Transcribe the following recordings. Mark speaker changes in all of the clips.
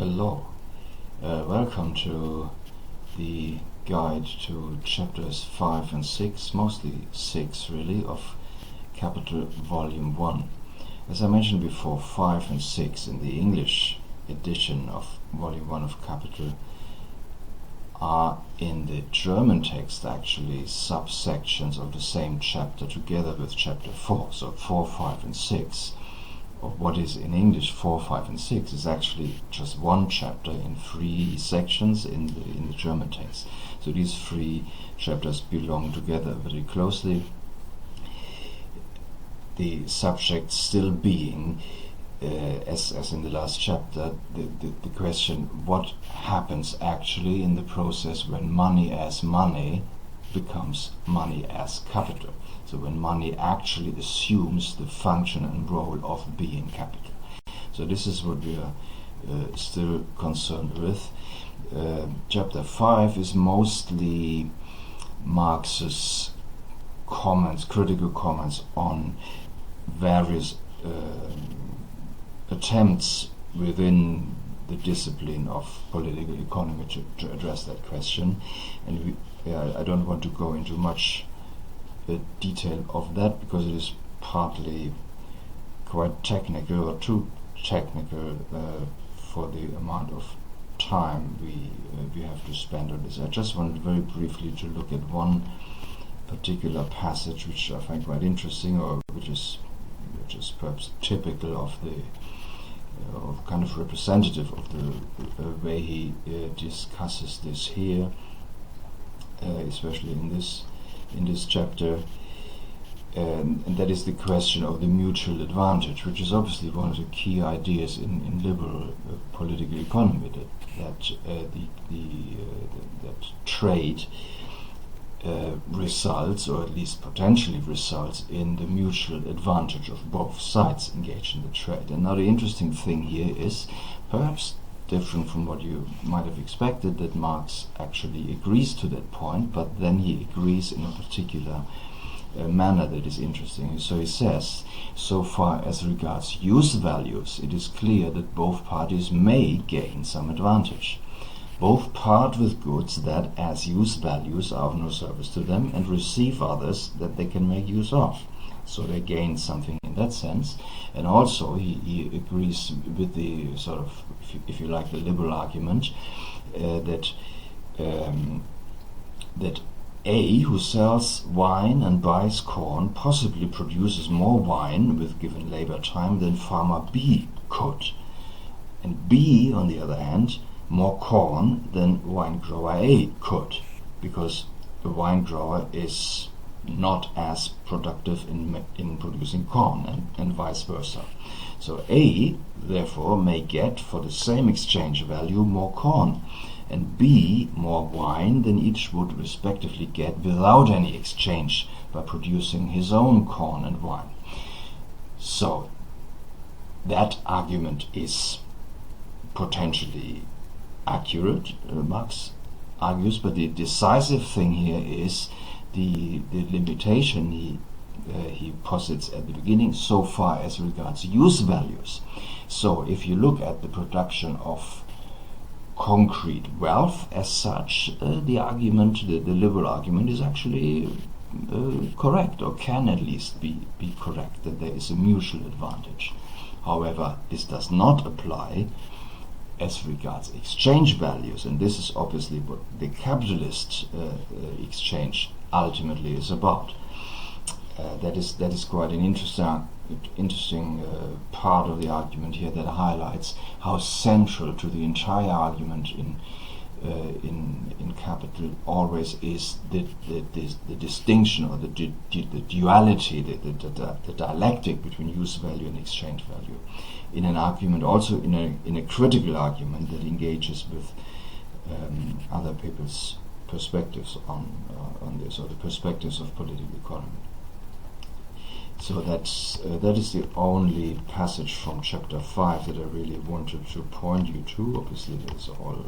Speaker 1: Hello, welcome to the guide to chapters 5 and 6, mostly 6 really, of Capital Volume 1. As I mentioned before, 5 and 6 in the English edition of Volume 1 of Capital are in the German text actually subsections of the same chapter together with chapter 4, so 4, 5 and 6. Of what is in English 4, 5 and 6 is actually just one chapter in 3 sections in the German text. So these 3 chapters belong together very closely. The subject still being, as in the last chapter, the question what happens actually in the process when money as money becomes money as capital. So when money actually assumes the function and role of being capital. So this is what we are still concerned with. Chapter 5 is mostly Marx's comments, critical comments on various attempts within the discipline of political economy to address that question. And I don't want to go into much detail of that because it is partly quite technical or too technical for the amount of time we have to spend on this. I just wanted very briefly to look at one particular passage which I find quite interesting, or which is perhaps typical of the kind of representative of the way he discusses this here, especially in this chapter, and that is the question of the mutual advantage, which is obviously one of the key ideas in liberal political economy, that trade results, or at least potentially results, in the mutual advantage of both sides engaged in the trade. And now the interesting thing here is, perhaps different from what you might have expected, that Marx actually agrees to that point, but then he agrees in a particular manner that is interesting. So he says, so far as regards use values, it is clear that both parties may gain some advantage. Both part with goods that, as use values, are of no service to them, and receive others that they can make use of. So they gain something in that sense. And also he agrees with the sort of, if you like, the liberal argument that A, who sells wine and buys corn, possibly produces more wine with given labor time than farmer B could. And B, on the other hand, more corn than wine grower A could, because the wine grower is not as productive in producing corn, and vice versa. So A, therefore, may get for the same exchange value more corn, and B more wine than each would respectively get without any exchange by producing his own corn and wine. So that argument is potentially accurate, Marx argues, but the decisive thing here is the limitation he posits at the beginning, so far as regards use values. So if you look at the production of concrete wealth as such, the argument, the liberal argument, is actually correct, or can at least be correct, that there is a mutual advantage. However, this does not apply as regards exchange values, and this is obviously what the capitalist exchange ultimately is about. That is quite an interesting part of the argument here, that highlights how central to the entire argument in Capital always is the distinction, or the duality, the dialectic between use value and exchange value, in an argument, also in a critical argument that engages with other people's perspectives on this, or the perspectives of political economy. So that is the only passage from chapter 5 that I really wanted to point you to. Obviously, it's all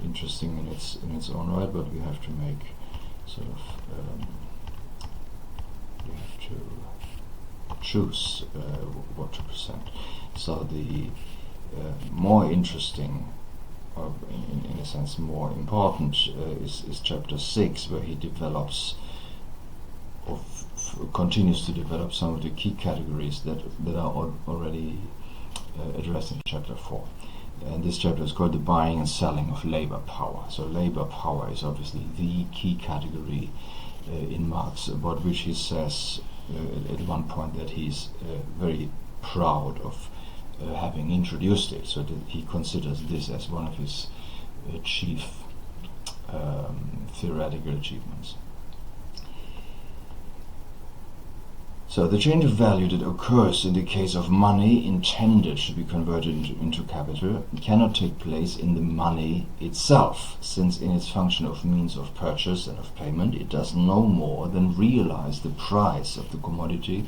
Speaker 1: interesting in its own right, but we have to make sort of we have to choose what to present. So more interesting, or in a sense more important, is chapter 6, where he develops continues to develop some of the key categories that are already addressed in chapter 4. And this chapter is called the buying and selling of labor power. So labor power is obviously the key category in Marx, about which he says at one point that he's very proud of having introduced it. So that he considers this as one of his chief theoretical achievements. So the change of value that occurs in the case of money intended to be converted into capital cannot take place in the money itself, since in its function of means of purchase and of payment it does no more than realize the price of the commodity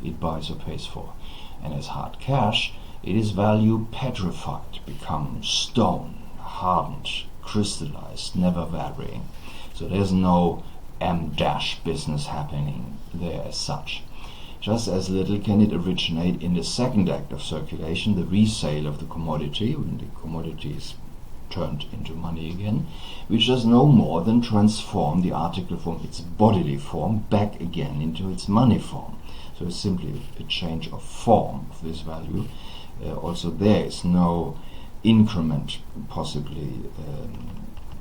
Speaker 1: it buys or pays for. And as hard cash, it is value petrified, become stone, hardened, crystallized, never varying. So there's no M- business happening there as such. Just as little can it originate in the second act of circulation, the resale of the commodity, when the commodity is turned into money again, which does no more than transform the article from its bodily form back again into its money form. So it's simply a change of form of this value. Also there is no increment possibly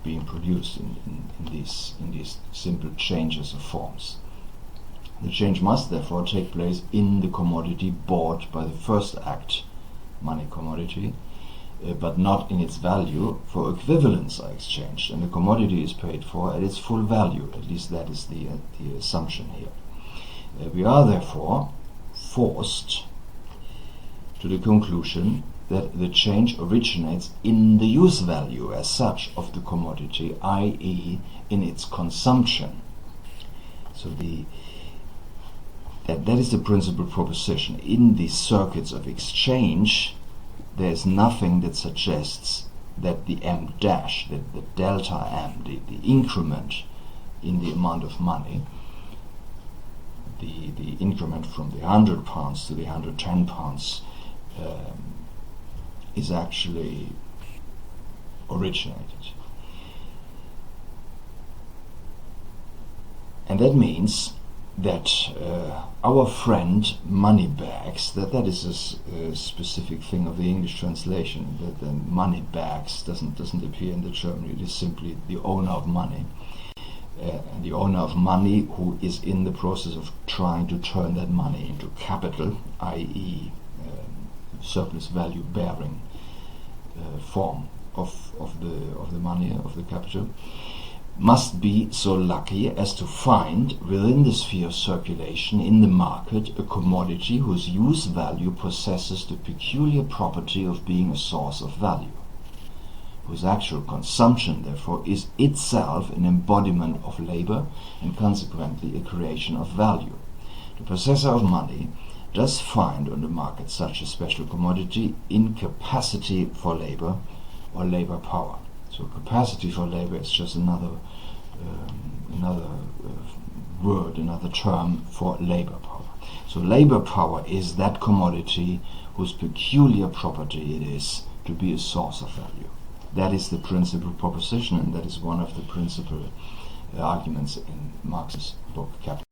Speaker 1: being produced in these simple changes of forms. The change must therefore take place in the commodity bought by the first act, money commodity, but not in its value, for equivalents are exchanged and the commodity is paid for at its full value. At least that is the assumption here. We are therefore forced to the conclusion that the change originates in the use value as such of the commodity, i.e. in its consumption. So that is the principal proposition. In these circuits of exchange, there is nothing that suggests that the M dash, the delta M, the increment in the amount of money, the increment from the £100 to the £110 is actually originated. And that means that our friend Moneybags, that is a specific thing of the English translation, that the Moneybags doesn't appear in the German. It is simply the owner of money. The owner of money who is in the process of trying to turn that money into capital, i.e. surplus value bearing form of the money, of the capital, must be so lucky as to find within the sphere of circulation in the market a commodity whose use value possesses the peculiar property of being a source of value, whose actual consumption therefore is itself an embodiment of labor and consequently a creation of value. The possessor of money does find on the market such a special commodity in capacity for labor or labor power. So capacity for labor is just another word, another term for labor power. So labor power is that commodity whose peculiar property it is to be a source of value. That is the principal proposition, and that is one of the principal arguments in Marx's book Capital.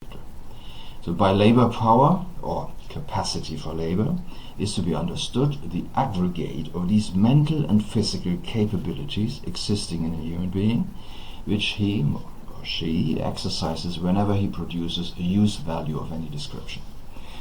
Speaker 1: So by labor power, or capacity for labor, is to be understood the aggregate of these mental and physical capabilities existing in a human being, which he or she exercises whenever he produces a use value of any description.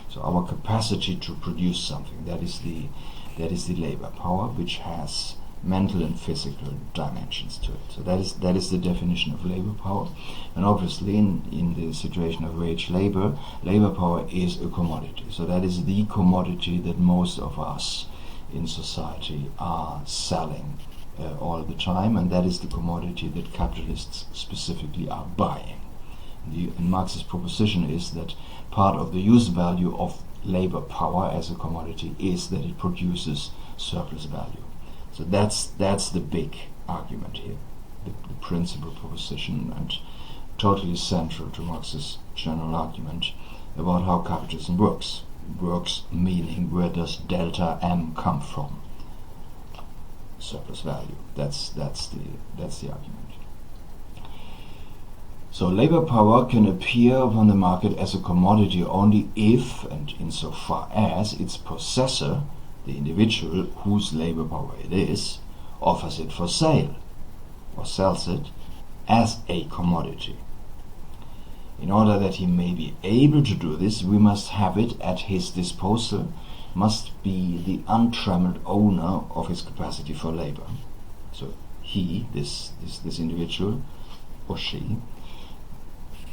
Speaker 1: So our capacity to produce something, that is the labor power, which has mental and physical dimensions to it. So that is the definition of labor power. And obviously in the situation of wage labor power is a commodity. So that is the commodity that most of us in society are selling all the time, and that is the commodity that capitalists specifically are buying. And Marx's proposition is that part of the use value of labor power as a commodity is that it produces surplus value. So that's the big argument here, the principal proposition, and totally central to Marx's general argument about how capitalism works. Works meaning where does delta M come from? surplus value. That's the argument. So labor power can appear upon the market as a commodity only if and insofar as its possessor, the individual whose labor power it is, offers it for sale or sells it as a commodity. In order that he may be able to do this, we must have it at his disposal, must be the untrammeled owner of his capacity for labor. So he, this individual, or she,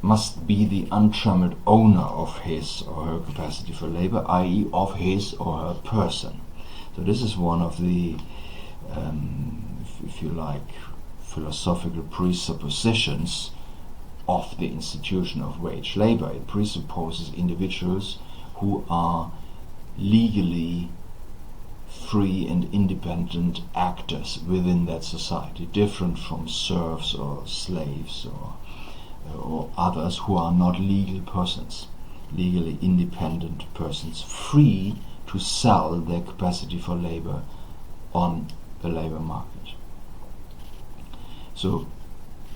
Speaker 1: must be the untrammeled owner of his or her capacity for labor, i.e. of his or her person. So this is one of the, if you like, philosophical presuppositions of the institution of wage labor. It presupposes individuals who are legally free and independent actors within that society, different from serfs or slaves or others who are not legal persons, legally independent persons, free to sell their capacity for labor on the labor market. So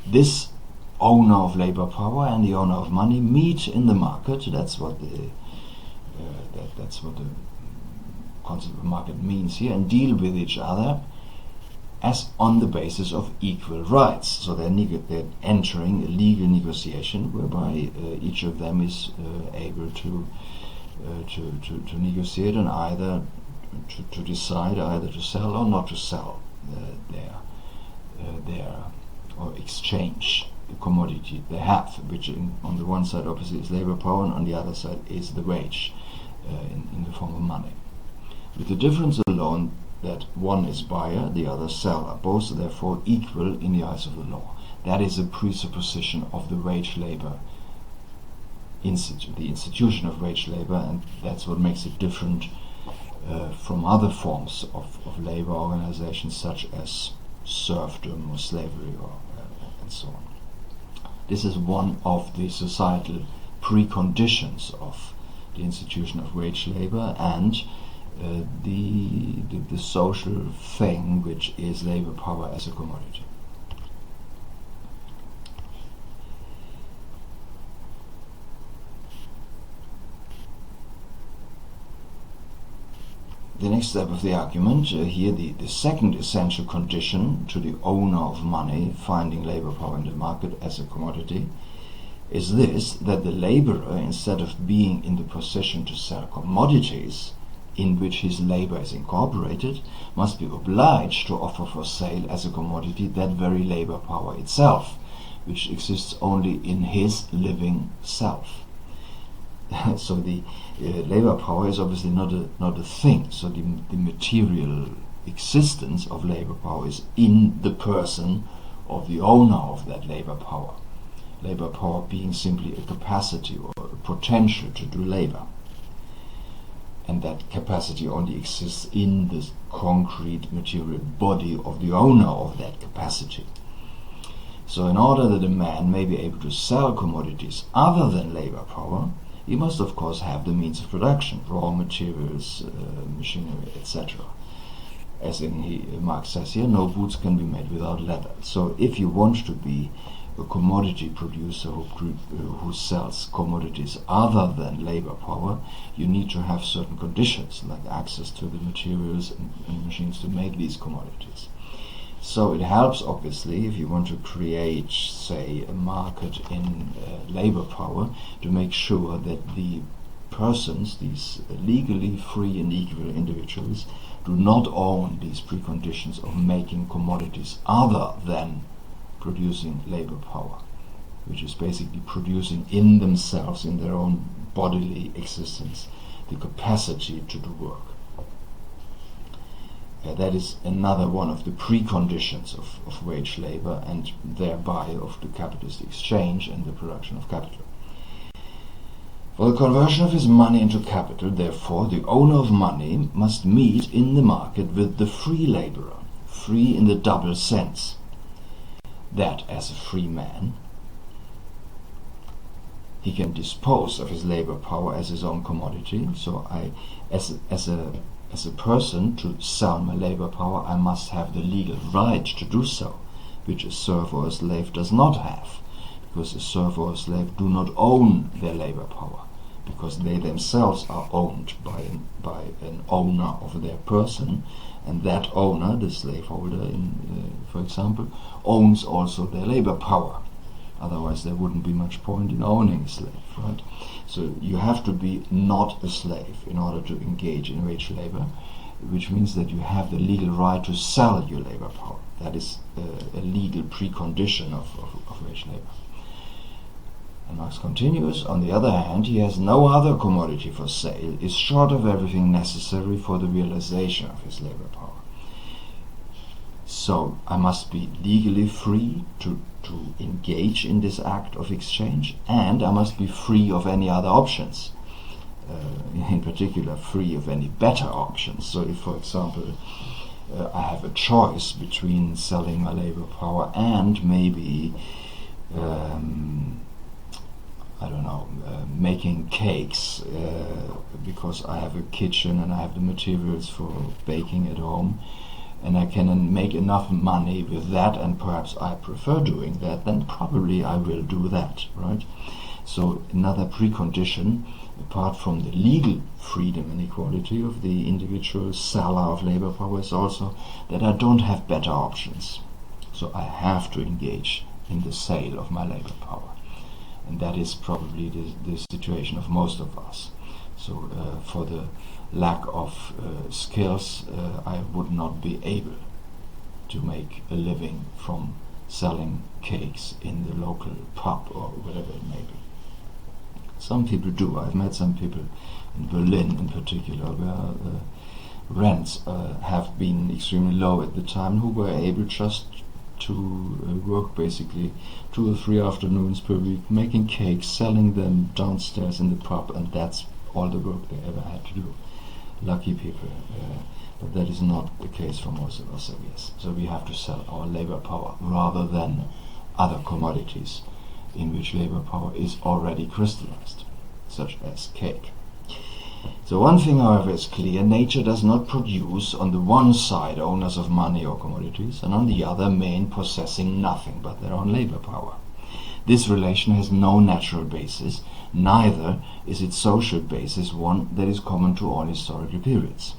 Speaker 1: this owner of labor power and the owner of money meet in the market. That's what the concept of market means here, and deal with each other as on the basis of equal rights. So they're entering a legal negotiation whereby each of them is able to negotiate and either to decide either to sell or not to sell their or exchange the commodity they have, which on the one side obviously is labor power and on the other side is the wage in the form of money. With the difference alone that one is buyer, the other seller, both therefore equal in the eyes of the law. That is a presupposition of the wage labor the institution of wage labor, and that's what makes it different from other forms of labor organizations such as serfdom or slavery and so on. This is one of the societal preconditions of the institution of wage labor and the social thing which is labor power as a commodity. The next step of the argument, here the second essential condition to the owner of money finding labor power in the market as a commodity, is this, that the laborer, instead of being in the position to sell commodities in which his labor is incorporated, must be obliged to offer for sale as a commodity that very labor power itself, which exists only in his living self. So the labor power is obviously not a thing. So the material existence of labor power is in the person of the owner of that labor power. Labor power being simply a capacity or a potential to do labor. And that capacity only exists in the concrete material body of the owner of that capacity. So in order that a man may be able to sell commodities other than labor power, he must of course have the means of production, raw materials, machinery, etc. As Marx says here, no boots can be made without leather. So if you want to be a commodity producer who sells commodities other than labor power, you need to have certain conditions, like access to the materials and machines to make these commodities. So it helps, obviously, if you want to create, say, a market in labor power, to make sure that the persons, these legally free and equal individuals, do not own these preconditions of making commodities other than producing labor power, which is basically producing in themselves, in their own bodily existence, the capacity to do work. That is another one of the preconditions of wage labor and thereby of the capitalist exchange and the production of capital. For the conversion of his money into capital, therefore, the owner of money must meet in the market with the free laborer, free in the double sense, that as a free man he can dispose of his labor power as his own commodity. So as a as a person, to sell my labor power, I must have the legal right to do so, which a serf or a slave does not have, because a serf or a slave do not own their labor power, because they themselves are owned by an owner of their person, and that owner, the slaveholder, for example, owns also their labor power. Otherwise there wouldn't be much point in owning a slave, right? So you have to be not a slave in order to engage in wage labor, which means that you have the legal right to sell your labor power. That is a legal precondition of wage labor. And Marx continues, on the other hand, he has no other commodity for sale, is short of everything necessary for the realization of his labor power. So I must be legally free to engage in this act of exchange, and I must be free of any other options, in particular free of any better options. So if, for example, I have a choice between selling my labor power and maybe making cakes, because I have a kitchen and I have the materials for baking at home, and I can make enough money with that, and perhaps I prefer doing that, then probably I will do that, right? So another precondition, apart from the legal freedom and equality of the individual seller of labor power, is also that I don't have better options. So I have to engage in the sale of my labor power. And that is probably the situation of most of us. So for the lack of skills, I would not be able to make a living from selling cakes in the local pub or whatever it may be. Some people do. I've met some people in Berlin in particular where rents have been extremely low at the time, who were able just to work basically 2 or 3 afternoons per week making cakes, selling them downstairs in the pub, and that's all the work they ever had to do. Lucky people, but that is not the case for most of us, I guess. So we have to sell our labor power rather than other commodities in which labor power is already crystallized, such as cake. So one thing, however, is clear: nature does not produce on the one side owners of money or commodities, and on the other men possessing nothing but their own labor power. This relation has no natural basis, neither is its social basis one that is common to all historical periods.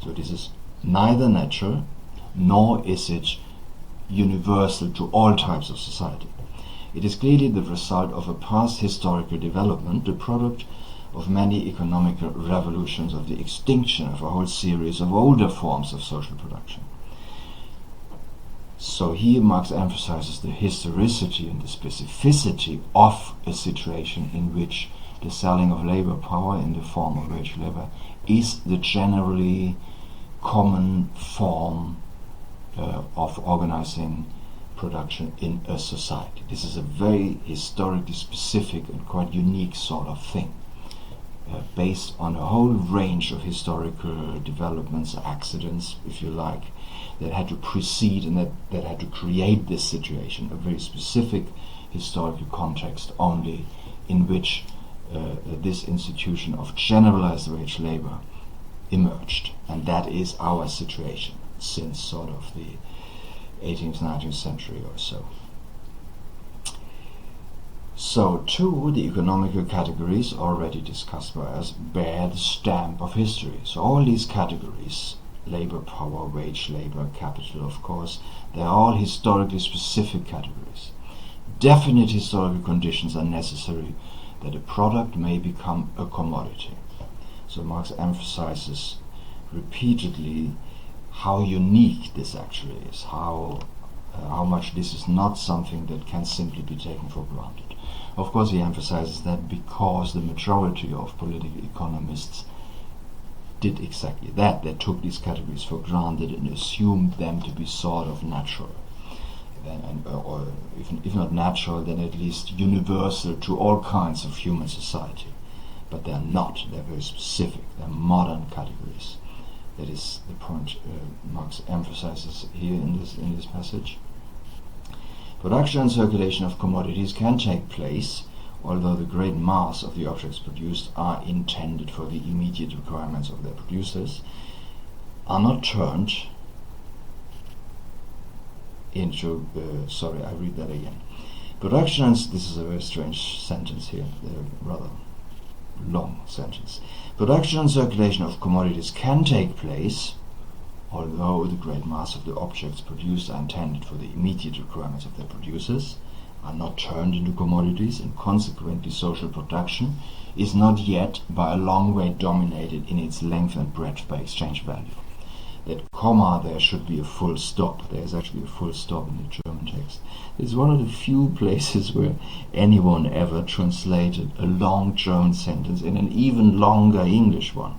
Speaker 1: So this is neither natural, nor is it universal to all types of society. It is clearly the result of a past historical development, the product of many economical revolutions, of the extinction of a whole series of older forms of social production. So here Marx emphasizes the historicity and the specificity of a situation in which the selling of labor power in the form of wage labor is the generally common form of organizing production in a society. This is a very historically specific and quite unique sort of thing, based on a whole range of historical developments, accidents, if you like, that had to precede and that had to create this situation, a very specific historical context only in which this institution of generalized wage labor emerged. And that is our situation since sort of the 18th, 19th century or so. So too, the economical categories already discussed by us bear the stamp of history. So all these categories, labor power, wage labor, capital, of course, they are all historically specific categories. Definite historical conditions are necessary that a product may become a commodity. So Marx emphasizes repeatedly how unique this actually is, how much this is not something that can simply be taken for granted. Of course, he emphasizes that because the majority of political economists did exactly that. They took these categories for granted and assumed them to be sort of natural, or if not natural, then at least universal to all kinds of human society. But they're not. They're very specific. They're modern categories. That is the point Marx emphasizes here in this passage. Production and circulation of commodities can take place, although the great mass of the objects produced are intended for the immediate requirements of their producers. are not turned into, I read that again. Productions, this is a very strange sentence here, a rather long sentence. Production and circulation of commodities can take place, although the great mass of the objects produced are intended for the immediate requirements of their producers, are not turned into commodities, and consequently social production is not yet by a long way dominated in its length and breadth by exchange value. That comma, there should be a full stop. There is actually a full stop in the German text. It's one of the few places where anyone ever translated a long German sentence in an even longer English one.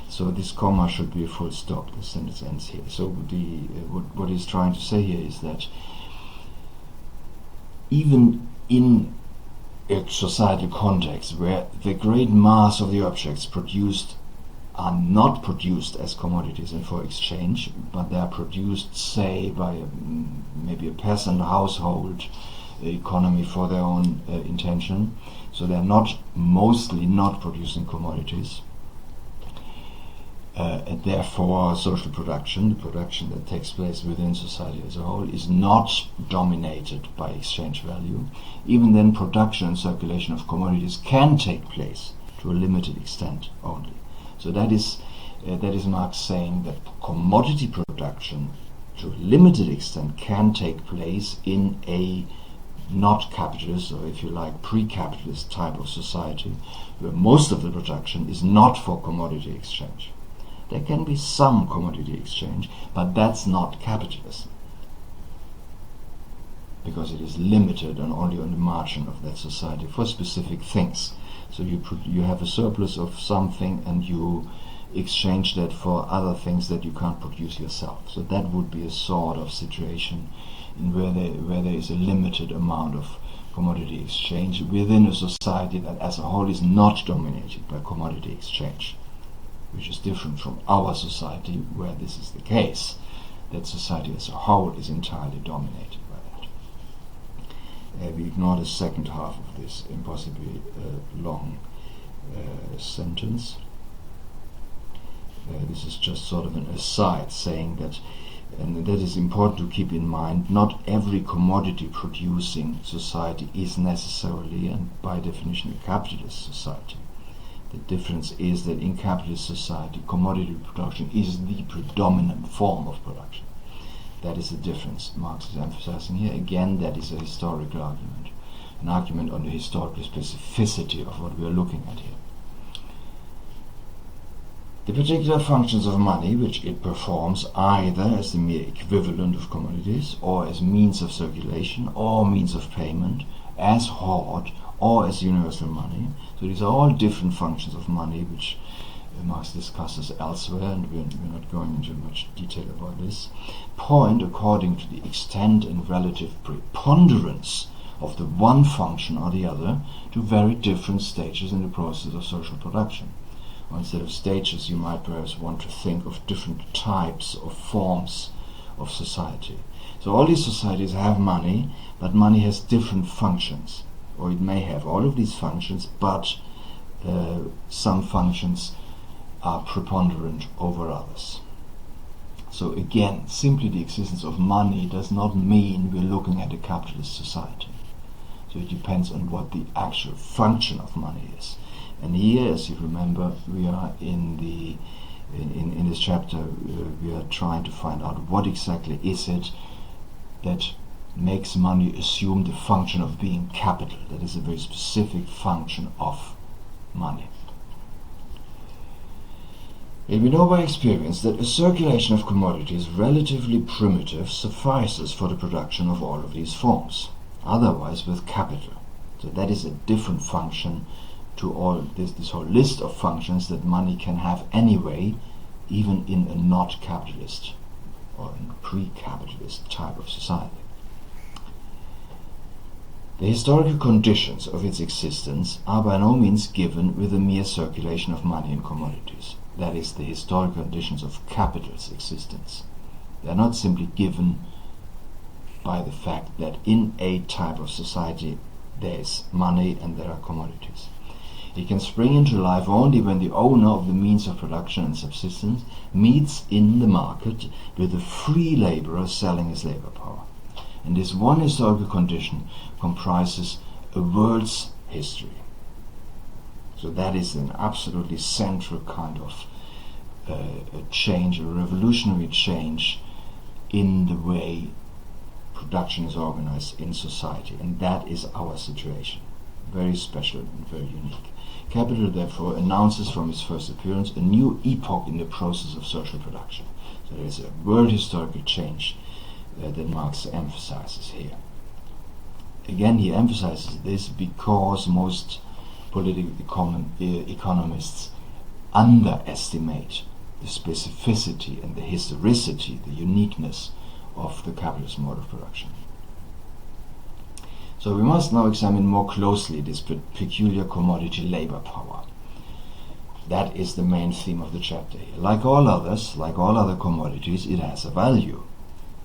Speaker 1: So this comma should be a full stop. The sentence ends here. So what he's trying to say here is that even in a societal context where the great mass of the objects produced are not produced as commodities and for exchange, but they are produced, say, by maybe a peasant household economy for their own intention, so they are mostly not producing commodities. And therefore social production, the production that takes place within society as a whole, is not dominated by exchange value. Even then, production and circulation of commodities can take place to a limited extent only. So that is Marx saying that commodity production to a limited extent can take place in a not capitalist, or if you like pre-capitalist type of society, where most of the production is not for commodity exchange. There can be some commodity exchange, but that's not capitalism, because it is limited and only on the margin of that society for specific things. So you have a surplus of something and you exchange that for other things that you can't produce yourself. So that would be a sort of situation in where there is a limited amount of commodity exchange within a society that as a whole is not dominated by commodity exchange, which is different from our society where this is the case, that society as a whole is entirely dominated by that. We ignore the second half of this impossibly long sentence. This is just sort of an aside saying that, and that is important to keep in mind, not every commodity producing society is necessarily and by definition a capitalist society. The difference is that in capitalist society, commodity production is the predominant form of production. That is the difference Marx is emphasizing here. Again, that is a historical argument, an argument on the historical specificity of what we are looking at here. The particular functions of money which it performs either as the mere equivalent of commodities, or as means of circulation, or means of payment, as hoard, or as universal money. So these are all different functions of money which Marx discusses elsewhere, and we're not going into much detail about this, point, according to the extent and relative preponderance of the one function or the other, to very different stages in the process of social production. Or instead of stages, you might perhaps want to think of different types or forms of society. So all these societies have money, but money has different functions. Or it may have all of these functions, but some functions are preponderant over others. So again, simply the existence of money does not mean we're looking at a capitalist society. So it depends on what the actual function of money is. And here, as you remember, we are in this chapter, we are trying to find out what exactly is it that makes money assume the function of being capital. That is a very specific function of money. And we know by experience that a circulation of commodities relatively primitive suffices for the production of all of these forms, otherwise with capital. So that is a different function to all this whole list of functions that money can have anyway, even in a not capitalist or in a pre-capitalist type of society. The historical conditions of its existence are by no means given with the mere circulation of money and commodities. That is, the historical conditions of capital's existence. They are not simply given by the fact that in a type of society there is money and there are commodities. It can spring into life only when the owner of the means of production and subsistence meets in the market with the free laborer selling his labor power. And this one historical condition comprises a world's history. So that is an absolutely central kind of a change, a revolutionary change in the way production is organized in society. And that is our situation. Very special and very unique. Capital, therefore, announces from its first appearance a new epoch in the process of social production. So there is a world historical change that Marx emphasizes here. Again, he emphasizes this because most political economists underestimate the specificity and the historicity, the uniqueness of the capitalist mode of production. So we must now examine more closely this peculiar commodity labor power. That is the main theme of the chapter here. Like all others, like all other commodities, it has a value.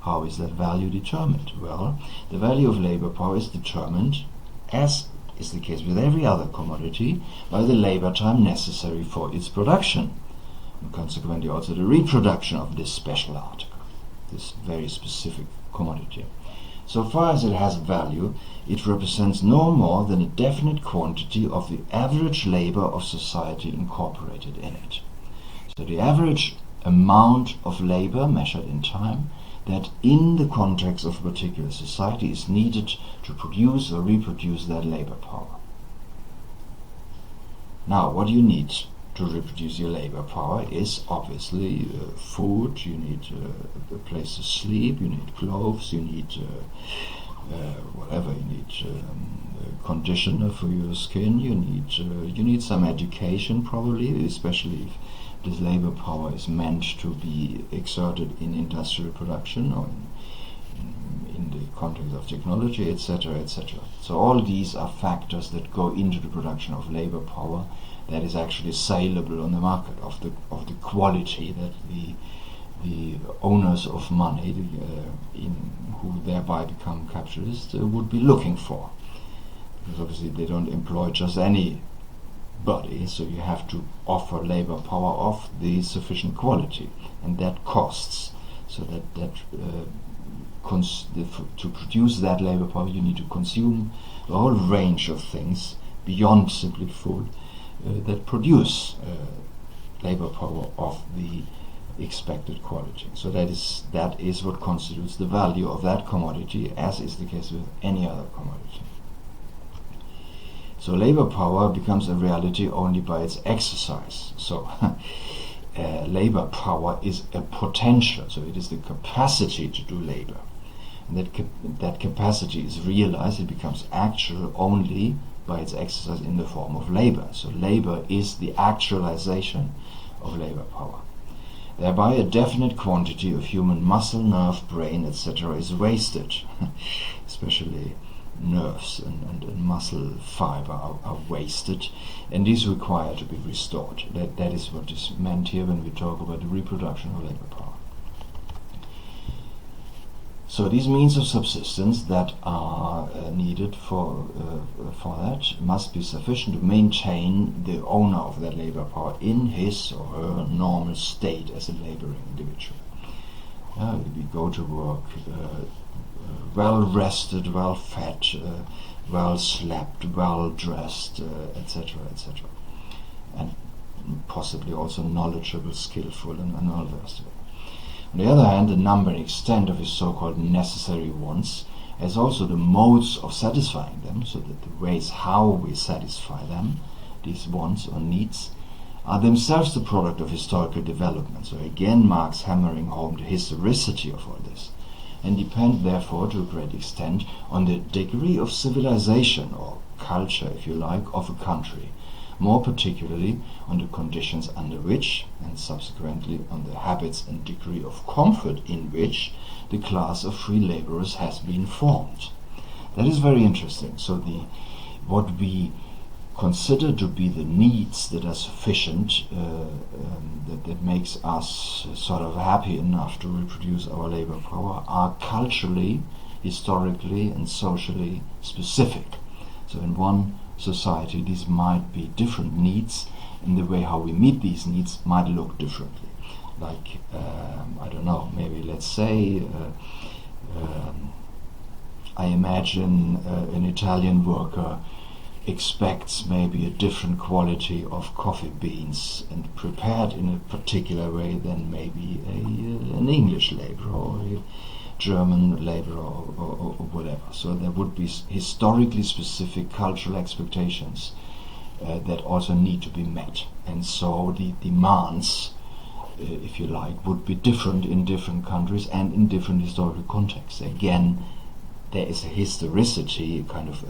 Speaker 1: How is that value determined? Well, the value of labor power is determined, as is the case with every other commodity, by the labor time necessary for its production, and consequently also the reproduction of this special article, this very specific commodity. So far as it has value, it represents no more than a definite quantity of the average labor of society incorporated in it. So the average amount of labor measured in time that in the context of a particular society is needed to produce or reproduce that labor power. Now, what you need to reproduce your labor power is obviously food, you need a place to sleep, you need clothes, you need whatever, you need conditioner for your skin, you need some education probably, especially if this labor power is meant to be exerted in industrial production or in the context of technology, etc., etc. So all these are factors that go into the production of labor power that is actually saleable on the market, of the quality that the owners of money, who thereby become capitalists, would be looking for. Because obviously they don't employ just anybody, so you have to offer labor power of the sufficient quality, and that costs. So to produce that labor power, you need to consume a whole range of things beyond simply food that produce labor power of the expected quality. So that is what constitutes the value of that commodity, as is the case with any other commodity. So labor power becomes a reality only by its exercise. So labor power is a potential, so it is the capacity to do labor. And that capacity is realized, it becomes actual only by its exercise in the form of labor. So labor is the actualization of labor power. Thereby a definite quantity of human muscle, nerve, brain, etc. is wasted. Especially nerves and muscle fiber are wasted, and these require to be restored. That is what is meant here when we talk about the reproduction of labor power. So these means of subsistence that are needed for that must be sufficient to maintain the owner of that labor power in his or her normal state as a laboring individual. We go to work well rested, well fed, well slept, well dressed, etc., etc., and possibly also knowledgeable, skillful, and all the rest of it. On the other hand, the number and extent of his so-called necessary wants, as also the modes of satisfying them, so that the ways how we satisfy them, these wants or needs, are themselves the product of historical development. So again, Marx hammering home the historicity of all this, and depend therefore to a great extent on the degree of civilization, or culture if you like, of a country, more particularly on the conditions under which, and subsequently on the habits and degree of comfort in which, the class of free laborers has been formed. That is very interesting. So what we consider to be the needs that are sufficient, that makes us sort of happy enough to reproduce our labor power, are culturally, historically, and socially specific. So in one society, these might be different needs, and the way how we meet these needs might look differently. Like, I don't know, maybe let's say I imagine an Italian worker expects maybe a different quality of coffee beans and prepared in a particular way than maybe an English laborer or a German laborer or whatever. So there would be historically specific cultural expectations that also need to be met, and so the demands, if you like, would be different in different countries and in different historical contexts. Again, there is a historicity, a kind of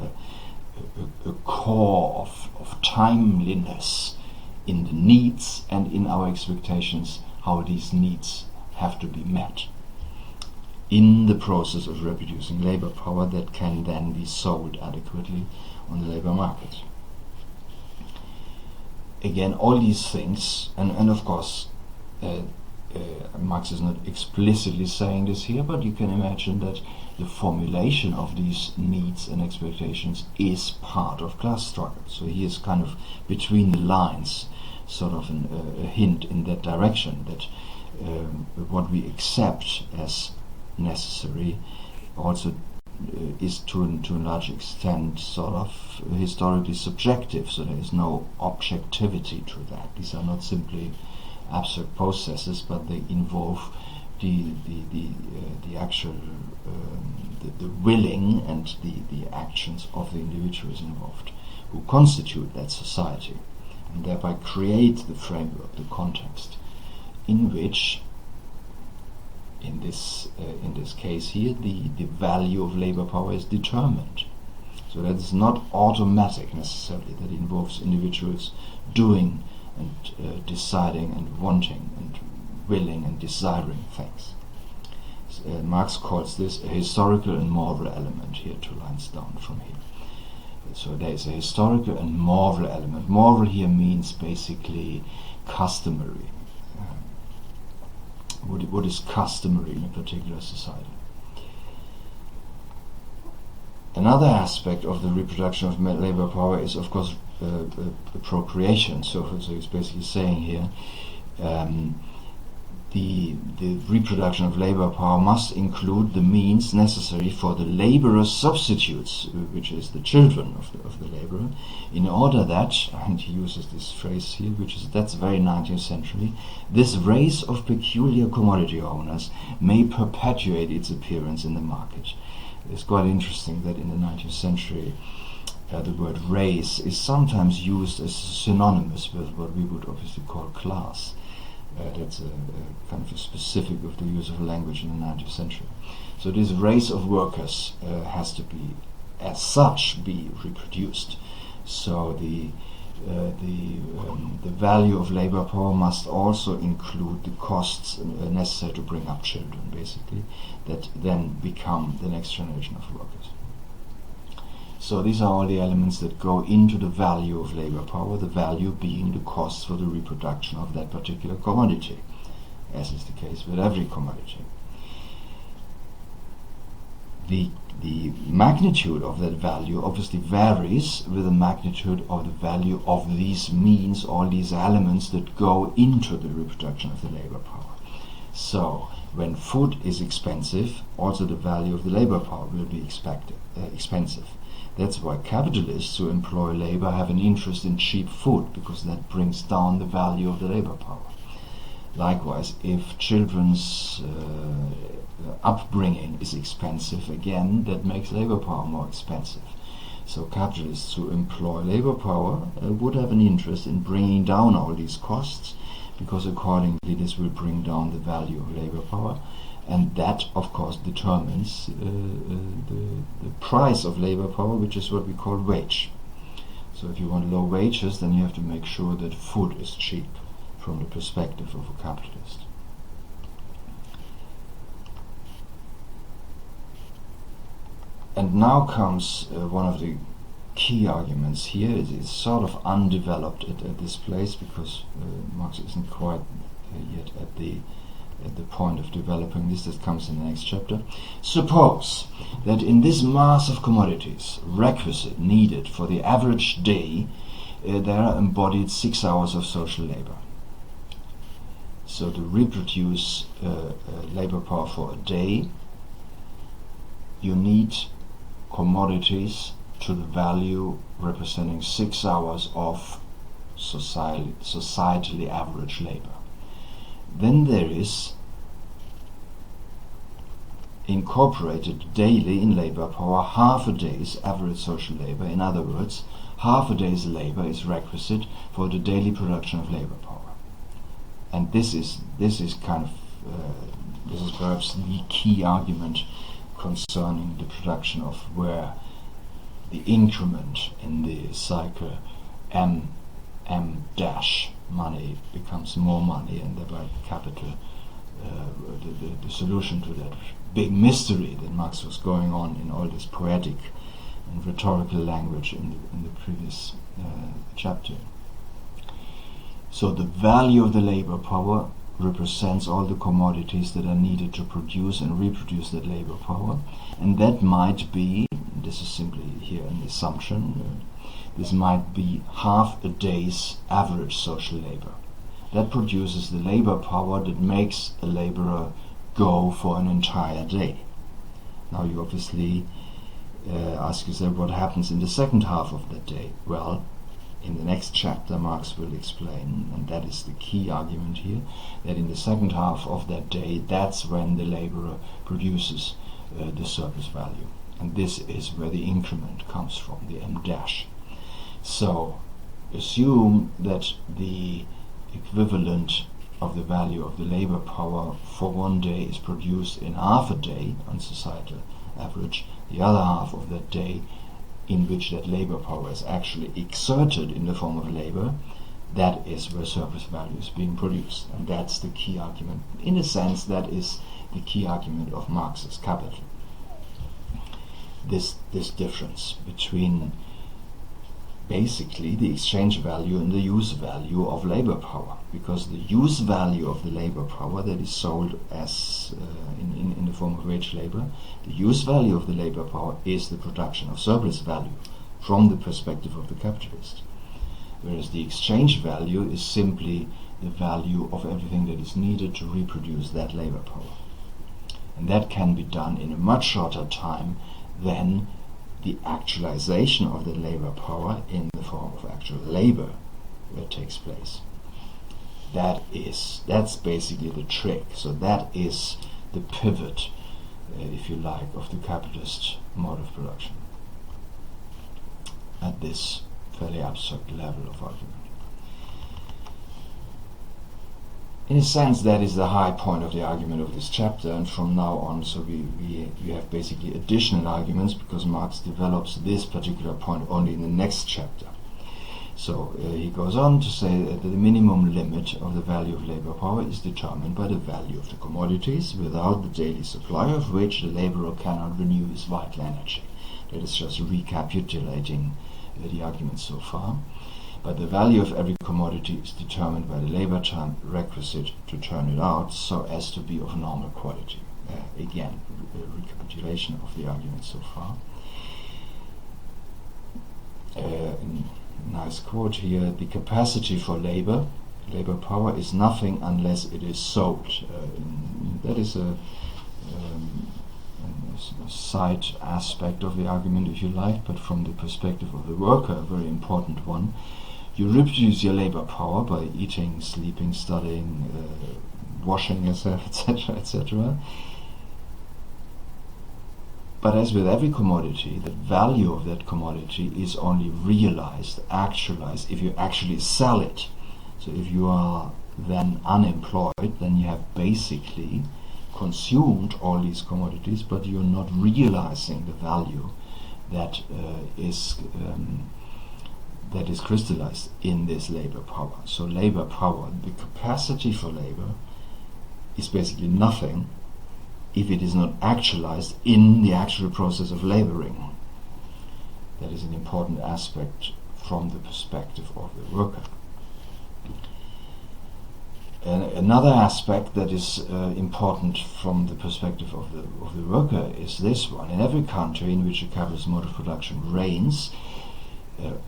Speaker 1: a core of timeliness in the needs and in our expectations, how these needs have to be met in the process of reproducing labor power that can then be sold adequately on the labor market. Again, all these things, and of course, Marx is not explicitly saying this here, but you can imagine that the formulation of these needs and expectations is part of class struggle. So he is kind of between the lines, sort of a hint in that direction, that what we accept as necessary also is to a large extent sort of historically subjective, so there is no objectivity to that. These are not simply abstract processes, but they involve the actual the willing and the actions of the individuals involved, who constitute that society, and thereby create the framework, the context, in which, in this case here, the value of labor power is determined. So that is not automatic necessarily. That involves individuals doing and deciding and wanting and willing and desiring things. Marx calls this a historical and moral element here, 2 lines down from here. So there is a historical and moral element. Moral here means basically customary. What is customary in a particular society. Another aspect of the reproduction of labor power is, of course, procreation. So it's basically saying here, the reproduction of labor power must include the means necessary for the laborer's substitutes, which is the children of the laborer, in order that, and he uses this phrase here, that's very 19th century, this race of peculiar commodity owners may perpetuate its appearance in the market. It's quite interesting that in the 19th century the word race is sometimes used as synonymous with what we would obviously call class. That's a kind of a specific of the use of language in the 19th century. So this race of workers has to be, as such, be reproduced. So the value of labor power must also include the costs necessary to bring up children, basically, that then become the next generation of workers. So these are all the elements that go into the value of labor power, the value being the cost for the reproduction of that particular commodity, as is the case with every commodity. The magnitude of that value obviously varies with the magnitude of the value of these means, all these elements that go into the reproduction of the labor power. So when food is expensive, also the value of the labor power will be expensive. That's why capitalists who employ labor have an interest in cheap food, because that brings down the value of the labor power. Likewise, if children's upbringing is expensive, again, that makes labor power more expensive. So capitalists who employ labor power would have an interest in bringing down all these costs, because accordingly this will bring down the value of labor power. And that, of course, determines the price of labor power, which is what we call wage. So if you want low wages, then you have to make sure that food is cheap from the perspective of a capitalist. And now comes one of the key arguments here. It is sort of undeveloped at this place, because Marx isn't quite yet at the at the point of developing this that comes in the next chapter. Suppose that in this mass of commodities requisite needed for the average day there are embodied 6 hours of social labor. So to reproduce labor power for a day, you need commodities to the value representing 6 hours of societally average labor. Then there is incorporated daily in labor power half a day's average social labor. In other words, half a day's labor is requisite for the daily production of labor power. And this is perhaps the key argument concerning the production of where the increment in the cycle m dash money becomes more money, and thereby capital, the solution to that big mystery that Marx was going on in all this poetic and rhetorical language in the previous chapter. So the value of the labor power represents all the commodities that are needed to produce and reproduce that labor power, and that might be, this is simply here an assumption, this might be half a day's average social labor. That produces the labor power that makes a laborer go for an entire day. Now you obviously ask yourself, what happens in the second half of that day? Well, in the next chapter Marx will explain, and that is the key argument here, that in the second half of that day, that's when the laborer produces the surplus value. And this is where the increment comes from, the m dash. So assume that the equivalent of the value of the labor power for one day is produced in half a day on societal average, the other half of that day in which that labor power is actually exerted in the form of labor, that is where surplus value is being produced. And that's the key argument. In a sense, that is the key argument of Marx's Capital. This difference between basically the exchange value and the use value of labor power, because the use value of the labor power that is sold as in the form of wage labor, the use value of the labor power is the production of surplus value from the perspective of the capitalist, whereas the exchange value is simply the value of everything that is needed to reproduce that labor power, and that can be done in a much shorter time than the actualization of the labor power in the form of actual labor that takes place. That's basically the trick. So that is the pivot, if you like, of the capitalist mode of production at this fairly abstract level of argument. In a sense, that is the high point of the argument of this chapter, and from now on, so we have basically additional arguments, because Marx develops this particular point only in the next chapter. So he goes on to say that the minimum limit of the value of labor power is determined by the value of the commodities, without the daily supply of which the laborer cannot renew his vital energy. That is just recapitulating the argument so far. But the value of every commodity is determined by the labor time requisite to turn it out so as to be of normal quality. Again, a recapitulation of the argument so far. Nice quote here: the capacity for labor power is nothing unless it is sold. That is a side aspect of the argument, if you like, but from the perspective of the worker, a very important one. You reproduce your labor power by eating, sleeping, studying, washing yourself, etc., etc. But as with every commodity, the value of that commodity is only realized, actualized, if you actually sell it. So if you are then unemployed, then you have basically consumed all these commodities, but you're not realizing the value that is crystallized in this labor power. So labor power, the capacity for labor, is basically nothing if it is not actualized in the actual process of laboring. That is an important aspect from the perspective of the worker. Another aspect that is important from the perspective of the worker is this one. In every country in which a capitalist mode of production reigns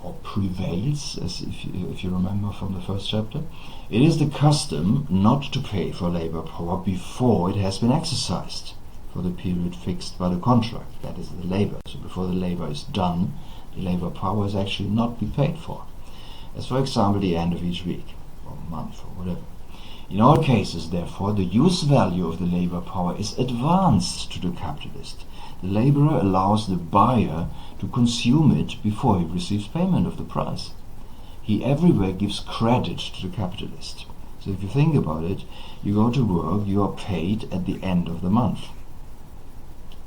Speaker 1: or prevails, as if you remember from the first chapter, it is the custom not to pay for labor power before it has been exercised for the period fixed by the contract, that is the labor. So before the labor is done, the labor power is actually not be paid for, as for example the end of each week or month or whatever. In all cases, therefore, the use value of the labor power is advanced to the capitalist. The laborer allows the buyer to consume it before he receives payment of the price. He everywhere gives credit to the capitalist. So if you think about it, you go to work, you are paid at the end of the month.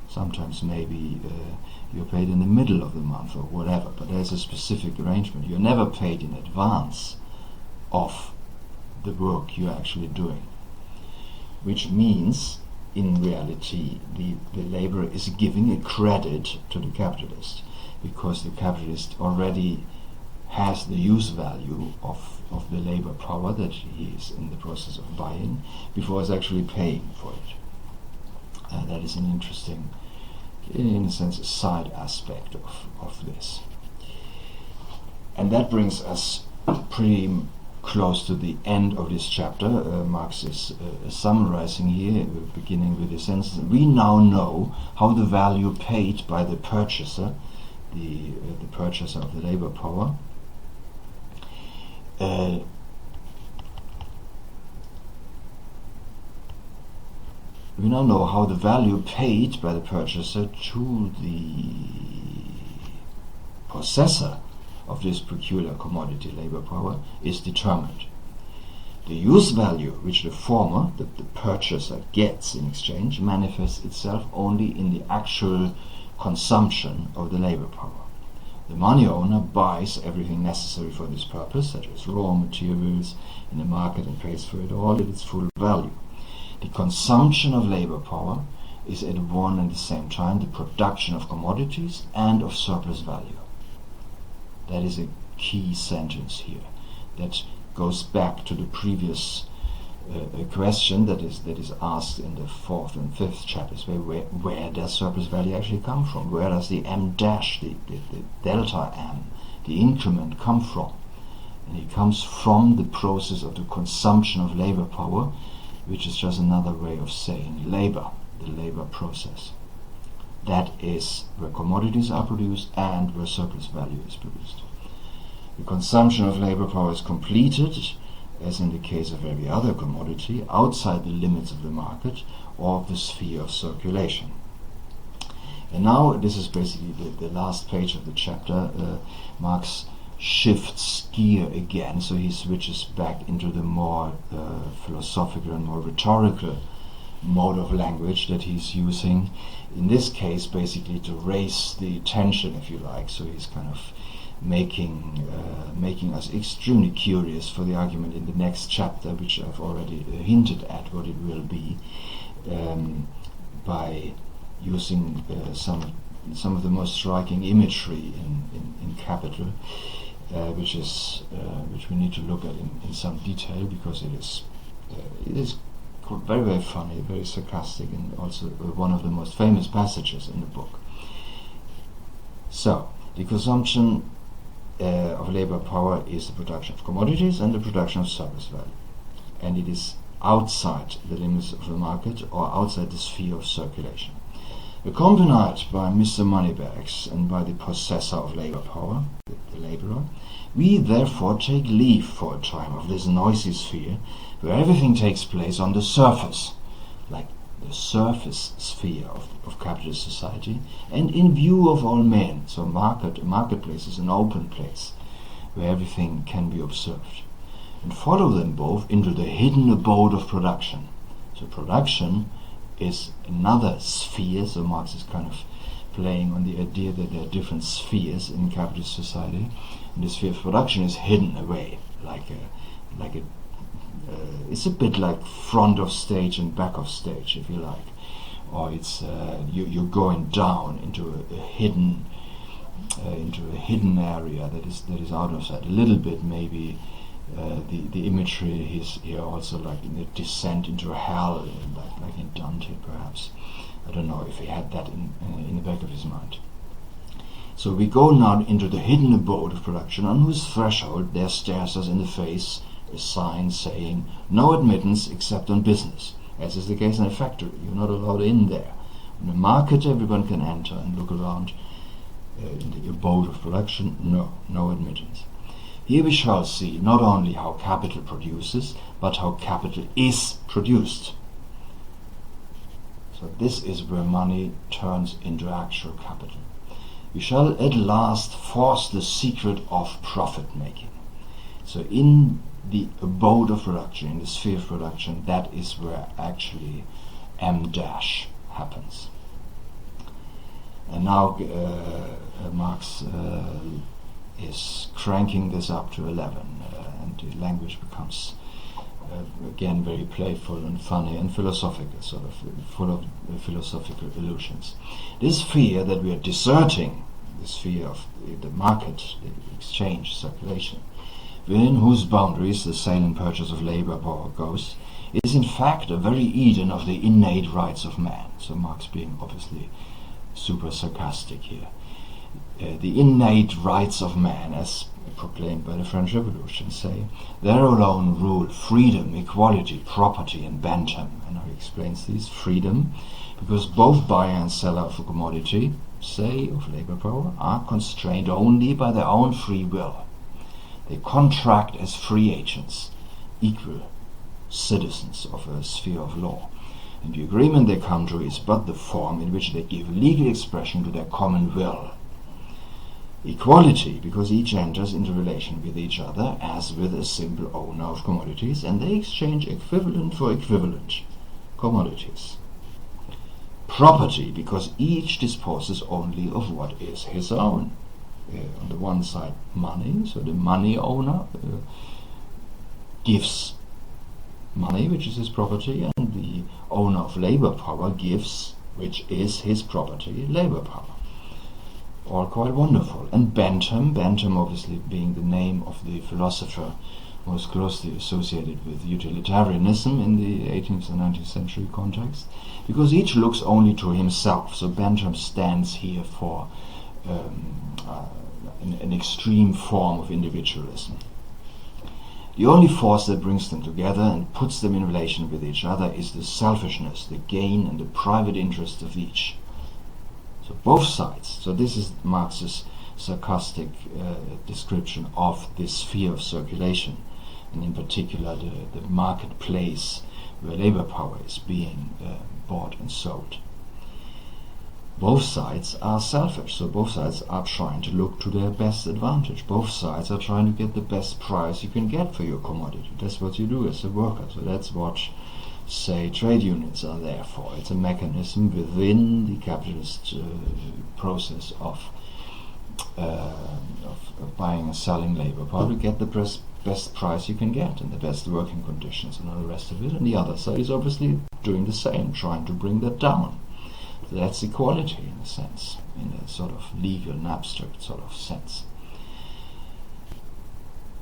Speaker 1: Sometimes maybe you're paid in the middle of the month or whatever, but there's a specific arrangement. You're never paid in advance of the work you're actually doing, which means in reality the laborer is giving a credit to the capitalist, because the capitalist already has the use value of the labor power that he is in the process of buying before he's actually paying for it. That is an interesting, in a sense, a side aspect of this. And that brings us pretty close to the end of this chapter. Marx is summarizing here, beginning with the sentence: we now know how the value paid by the purchaser, the purchaser of the labor power, we now know how the value paid by the purchaser to the possessor of this peculiar commodity, labor power, is determined. The use value which the former, the purchaser, gets in exchange manifests itself only in the actual consumption of the labor power. The money owner buys everything necessary for this purpose, such as raw materials, in the market, and pays for it all at its full value. The consumption of labor power is at one and the same time the production of commodities and of surplus value. That is a key sentence here that goes back to the previous question that is asked in the 4th and 5th chapters. Where does surplus value actually come from? Where does the M dash, the delta M, the increment come from? And it comes from the process of the consumption of labor power, which is just another way of saying labor, the labor process. That is where commodities are produced and where surplus value is produced. The consumption of labor power is completed, as in the case of every other commodity, outside the limits of the market or of the sphere of circulation. And now, this is basically the last page of the chapter. Marx shifts gear again, so he switches back into the more philosophical and more rhetorical mode of language that he's using, in this case basically to raise the tension, if you like. So he's kind of making us extremely curious for the argument in the next chapter, which I've already hinted at what it will be, by using some of the most striking imagery in Capital, which we need to look at in some detail, because it is very, very funny, very sarcastic, and also one of the most famous passages in the book. So, the consumption of labor power is the production of commodities and the production of surplus value, and it is outside the limits of the market or outside the sphere of circulation. Accompanied by Mr. Moneybags and by the possessor of labor power, the laborer, we therefore take leave for a time of this noisy sphere where everything takes place on the surface, like the surface sphere of capitalist society, and in view of all men. So marketplace is an open place where everything can be observed, and follow them both into the hidden abode of production. So production is another sphere. So Marx is kind of playing on the idea that there are different spheres in capitalist society, and the sphere of production is hidden away, it's a bit like front of stage and back of stage, if you like, or it's you're going down into a hidden area that is out of sight, a little bit maybe the imagery is here also like in the descent into hell, like in Dante perhaps. I don't know if he had that in the back of his mind. So we go now into the hidden abode of production, on whose threshold there stares us in the face a sign saying, "No admittance except on business," as is the case in a factory. You're not allowed in there. In a market, everyone can enter and look around. In the abode of production, no admittance. Here we shall see not only how capital produces, but how capital is produced. So this is where money turns into actual capital. We shall at last force the secret of profit-making. So in the abode of production, in the sphere of production, that is where actually M' happens. And now Marx is cranking this up to 11, and the language becomes again very playful and funny and philosophical, sort of full of philosophical illusions. This fear that we are deserting, this fear of the market, the exchange, circulation, within whose boundaries the sale and purchase of labor power goes, is in fact a very Eden of the innate rights of man. So Marx being obviously super sarcastic here. The innate rights of man, as proclaimed by the French Revolution, say, there alone rule freedom, equality, property, and bantam. And he explains these: freedom, because both buyer and seller of a commodity, say of labor power, are constrained only by their own free will. They contract as free agents, equal citizens of a sphere of law, and the agreement they come to is but the form in which they give legal expression to their common will. Equality, because each enters into relation with each other as with a simple owner of commodities, and they exchange equivalent for equivalent commodities. Property, because each disposes only of what is his own. On the one side, money, so the money owner gives money, which is his property, and the owner of labor power gives, which is his property, labor power. All quite wonderful. And Bentham obviously being the name of the philosopher most closely associated with utilitarianism in the 18th and 19th century context, because each looks only to himself. So Bentham stands here for an extreme form of individualism. The only force that brings them together and puts them in relation with each other is the selfishness, the gain, and the private interest of each. So both sides. So this is Marx's sarcastic description of this sphere of circulation, and in particular the marketplace where labor power is being bought and sold. Both sides are selfish, so both sides are trying to look to their best advantage. Both sides are trying to get the best price you can get for your commodity. That's what you do as a worker. So that's what, say, trade unions are there for. It's a mechanism within the capitalist process of buying and selling labor power to get the best price you can get and the best working conditions and all the rest of it. And the other side is obviously doing the same, trying to bring that down. That's equality in a sense, in a sort of legal and abstract sort of sense.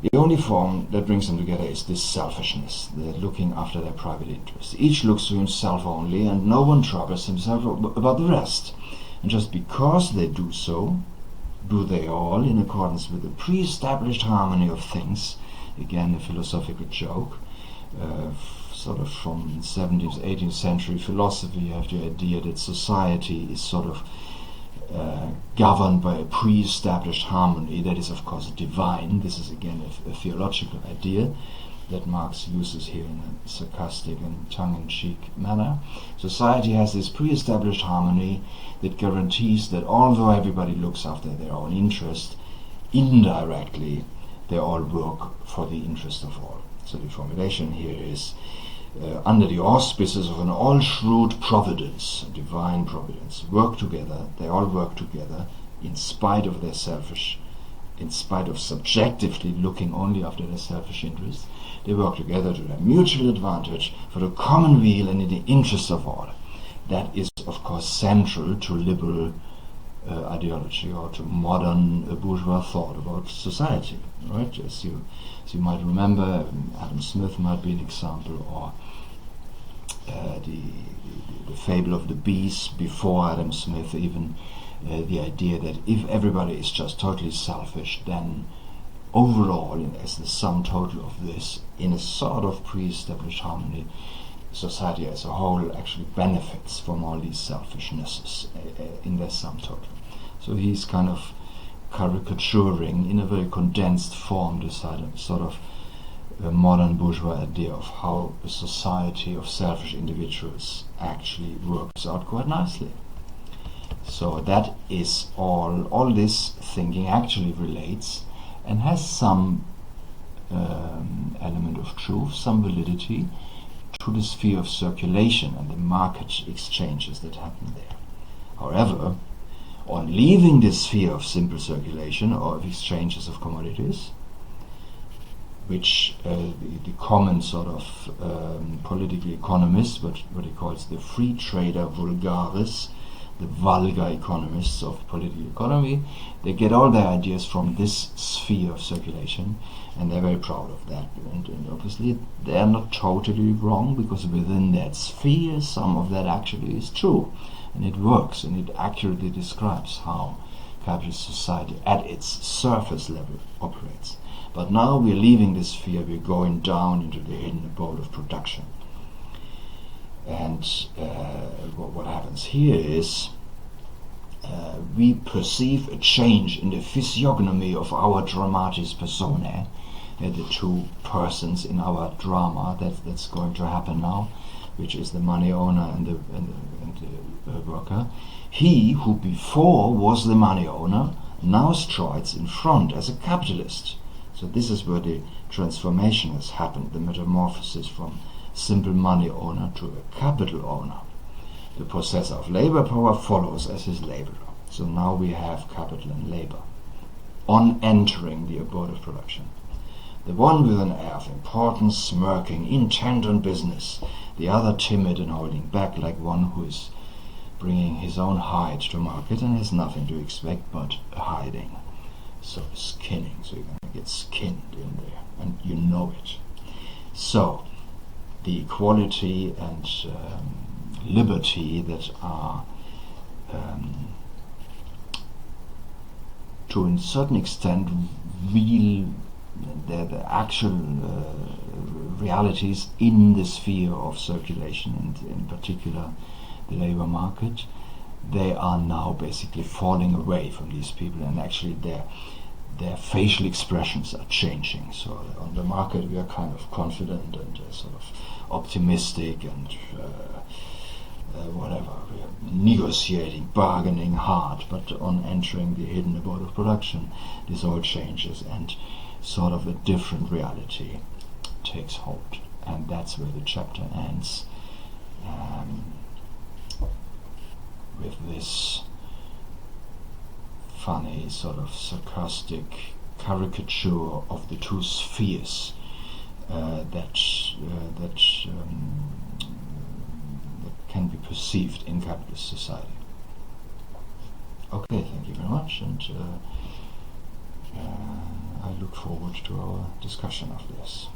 Speaker 1: The only form that brings them together is this selfishness, the looking after their private interests. Each looks to himself only, and no one troubles himself about the rest. And just because they do so, do they all, in accordance with the pre-established harmony of things, again a philosophical joke, sort of from 17th, 18th century philosophy. You have the idea that society is sort of governed by a pre-established harmony that is of course divine. This is again a theological idea that Marx uses here in a sarcastic and tongue-in-cheek manner. Society has this pre-established harmony that guarantees that although everybody looks after their own interest, indirectly they all work for the interest of all. So the formulation here is under the auspices of an all-shrewd providence, a divine providence, work together, they all work together in spite of their selfish, in spite of subjectively looking only after their selfish interests, they work together to their mutual advantage for the common weal and in the interest of all. That is, of course, central to liberal ideology or to modern bourgeois thought about society, right? As you might remember, Adam Smith might be an example, or the fable of the bees before Adam Smith, even the idea that if everybody is just totally selfish, then overall, as the sum total of this, in a sort of pre-established harmony, society as a whole actually benefits from all these selfishnesses in their sum total. So he's kind of caricaturing in a very condensed form this sort of modern bourgeois idea of how a society of selfish individuals actually works out quite nicely. So that is all this thinking actually relates and has some element of truth, some validity to the sphere of circulation and the market exchanges that happen there. However, on leaving the sphere of simple circulation or of exchanges of commodities, which the common sort of political economist, what he calls the free trader vulgaris, the vulgar economists of political economy, they get all their ideas from this sphere of circulation, and they're very proud of that. And obviously they're not totally wrong, because within that sphere some of that actually is true, and it works, and it accurately describes how capitalist society at its surface level operates. But now we're leaving this sphere, we're going down into the hidden abode of production. And what happens here is we perceive a change in the physiognomy of our dramatis personae, the two persons in our drama that's going to happen now, which is the money owner and the worker. He who before was the money owner now strides in front as a capitalist. So this is where the transformation has happened, the metamorphosis from simple money owner to a capital owner. The possessor of labor power follows as his laborer. So now we have capital and labor on entering the abode of production. The one with an air of importance, smirking, intent on business, the other timid and holding back, like one who is bringing his own hide to market and has nothing to expect but hiding. So skinning, so you're going to get skinned in there, and you know it. So the equality and liberty that are to a certain extent real, the actual realities in the sphere of circulation, and in particular the labor market, they are now basically falling away from these people, and actually their facial expressions are changing. So on the market we are kind of confident and sort of optimistic and whatever, we are negotiating, bargaining hard, but on entering the hidden abode of production, this all changes and sort of a different reality takes hold. And that's where the chapter ends, with this funny sort of sarcastic caricature of the two spheres that can be perceived in capitalist society. Okay, thank you very much, and I look forward to our discussion of this.